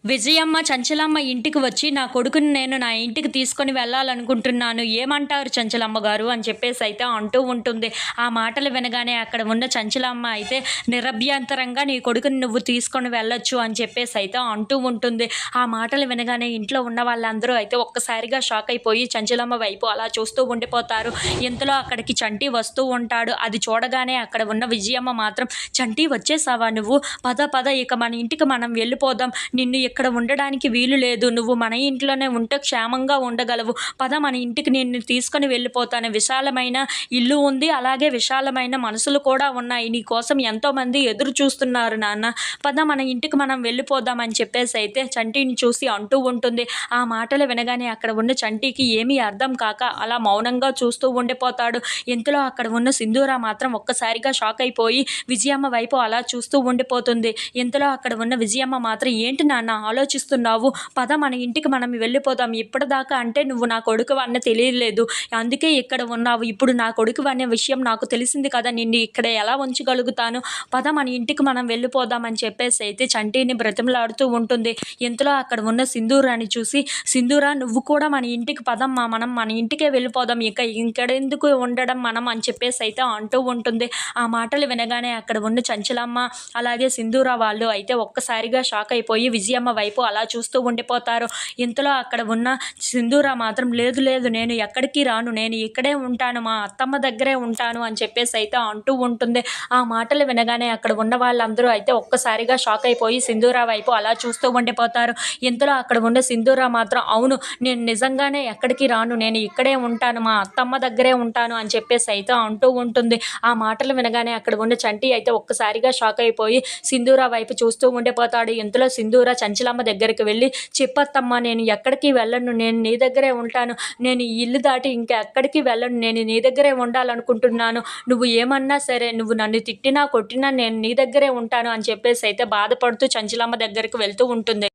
విజయమ్మ, చంచలమ్మ ఇంటికి వచ్చి నా కొడుకుని నేను నా ఇంటికి తీసుకొని వెళ్ళాలనుకుంటున్నాను. ఏమంటారు చంచలమ్మ గారు అని చెప్పేసి అయితే అంటూ ఉంటుంది. ఆ మాటలు వినగానే అక్కడ ఉన్న చంచలమ్మ అయితే నిరభ్యంతరంగా నీ కొడుకుని నువ్వు తీసుకొని వెళ్ళొచ్చు అని చెప్పేసి అయితే అంటూ ఉంటుంది. ఆ మాటలు వినగానే ఇంట్లో ఉన్న వాళ్ళందరూ అయితే ఒక్కసారిగా షాక్ అయిపోయి చంచలమ్మ వైపు అలా చూస్తూ ఉండిపోతారు. ఇంతలో అక్కడికి చంటి వస్తూ ఉంటాడు. అది చూడగానే అక్కడ ఉన్న విజయమ్మ మాత్రం, చంటి వచ్చేసావా నువ్వు? పద పద, ఇక మన ఇంటికి మనం వెళ్ళిపోదాం. నిన్ను ఇక్కడ ఉండడానికి వీలు లేదు. నువ్వు మన ఇంట్లోనే ఉంటే క్షేమంగా ఉండగలవు. పద, మన ఇంటికి నిన్ను తీసుకొని వెళ్ళిపోతాను. విశాలమైన ఇల్లు ఉంది, అలాగే విశాలమైన మనసులు కూడా ఉన్నాయి. నీ కోసం ఎంతోమంది ఎదురు చూస్తున్నారు నాన్న. పద, మన ఇంటికి మనం వెళ్ళిపోదాం అని చెప్పేసి అయితే చంటిని చూసి అంటూ ఉంటుంది. ఆ మాటలు వినగానే అక్కడ ఉన్న చంటికి ఏమీ అర్థం కాక అలా మౌనంగా చూస్తూ ఉండిపోతాడు. ఇంతలో అక్కడ ఉన్న సింధూర మాత్రం ఒక్కసారిగా షాక్ అయిపోయి విజయమ్మ వైపు అలా చూస్తూ ఉండిపోతుంది. ఇంతలో అక్కడ ఉన్న విజయమ్మ మాత్రం, ఏంటి నాన్న ఆలోచిస్తున్నావు? పద, మన ఇంటికి మనం వెళ్ళిపోదాం. ఇప్పటిదాకా అంటే నువ్వు నా కొడుకు అన్న తెలియలేదు, అందుకే ఇక్కడ ఉన్నావు. ఇప్పుడు నా కొడుకు అనే విషయం నాకు తెలిసింది కదా, నిన్ను ఇక్కడ ఎలా ఉంచగలుగుతాను? పద, మన ఇంటికి మనం వెళ్ళిపోదాం అని చెప్పేసి అయితే చంటిని బ్రతిమలాడుతూ ఉంటుంది. ఇంతలో అక్కడ ఉన్న సింధూరాని చూసి, సింధూర నువ్వు కూడా మన ఇంటికి పదమ్మా, మనం మన ఇంటికే వెళ్ళిపోదాం, ఇక ఇంకెందుకు ఉండడం మనం అని చెప్పేసి అయితే అంటూ ఉంటుంది. ఆ మాటలు వినగానే అక్కడ ఉన్న చంచలమ్మ అలాగే సింధూర వాళ్ళు అయితే ఒక్కసారిగా షాక్ అయిపోయి విజయమ్మ వైపు అలా చూస్తూ ఉండిపోతారు. ఇంతలో అక్కడ ఉన్న సింధూర మాత్రం, లేదు లేదు, నేను ఎక్కడికి రాను, నేను ఇక్కడే ఉంటాను, మా అత్తమ్మ దగ్గరే ఉంటాను అని చెప్పేసి అయితే అంటూ ఉంటుంది. ఆ మాటలు వినగానే అక్కడ ఉన్న వాళ్ళందరూ అయితే ఒక్కసారిగా షాక్ అయిపోయి సింధూర వైపు అలా చూస్తూ ఉండిపోతారు. ఇంతలో అక్కడ ఉన్న సింధూర మాత్రం, అవును, నేను నిజంగానే ఎక్కడికి రాను, నేను ఇక్కడే ఉంటాను, మా అత్తమ్మ దగ్గరే ఉంటాను అని చెప్పేసి అయితే అంటూ ఉంటుంది. ఆ మాటలు వినగానే అక్కడ ఉన్న చంటి అయితే ఒక్కసారిగా షాక్ అయిపోయి సింధూర వైపు చూస్తూ ఉండిపోతాడు. ఇంతలో సింధూర చంచలమ్మ దగ్గరికి వెళ్ళి, చెప్పత్తమ్మా, నేను ఎక్కడికి వెళ్ళను, నేను నీ దగ్గరే ఉంటాను, నేను ఈ ఇల్లు దాటి ఇంకా ఎక్కడికి వెళ్ళను, నేను నీ దగ్గరే ఉండాలనుకుంటున్నాను, నువ్వు ఏమన్నా సరే, నువ్వు నన్ను తిట్టినా కొట్టినా నేను నీ దగ్గరే ఉంటాను అని చెప్పేసి అయితే బాధపడుతూ చంచలమ్మ దగ్గరికి వెళ్తూ ఉంటుంది.